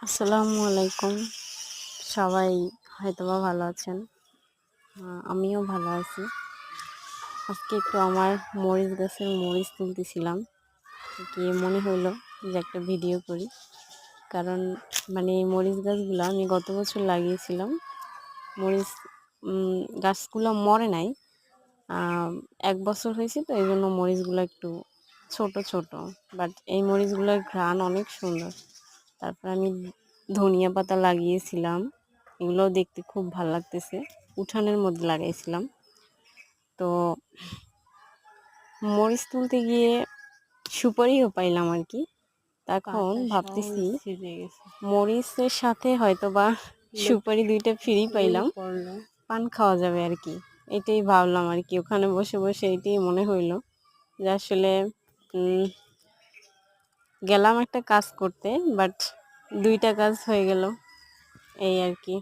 আসসালামু আলাইকুম। সবাই হয়তোবা ভালো আছেন। আমিও ভালো আছি। আজকে একটু আমার মরিচ গাছের মরিচ তুলতেছিলাম। গিয়ে মনে হইলো যে একটা ভিডিও করি। কারণ এই মরিচ গাছগুলো আমি গত বছর লাগিয়েছিলাম। মরিচ গাছগুলো মরে নাই। ১ বছর হয়েছে তো এইজন্য মরিচগুলো একটু ছোট ছোট। বাট এই মরিচগুলোর ঘ্রাণ অনেক সুন্দর। তারপর আমি ধনিয়া পাতা লাগিয়েছিলাম, এগুলোও দেখতে খুব ভালো লাগতেছে। উঠানের মধ্যে লাগাইছিলাম। তো মরিচ তুলতে গিয়ে সুপারিও পাইলাম আর কি। তখন ভাবতেছি মরিচের সাথে হয়তোবা সুপারি 2টা ফ্রি পাইলাম, পান খাওয়া যাবে আর কি। এটাই ভাবলাম আর কি। ওখানে বসে বসে এটাই মনে হইলো যে আসলে গেলাম একটা কাজ করতে, বাট 2টা কাজ হয়ে গেল, এই আর কি।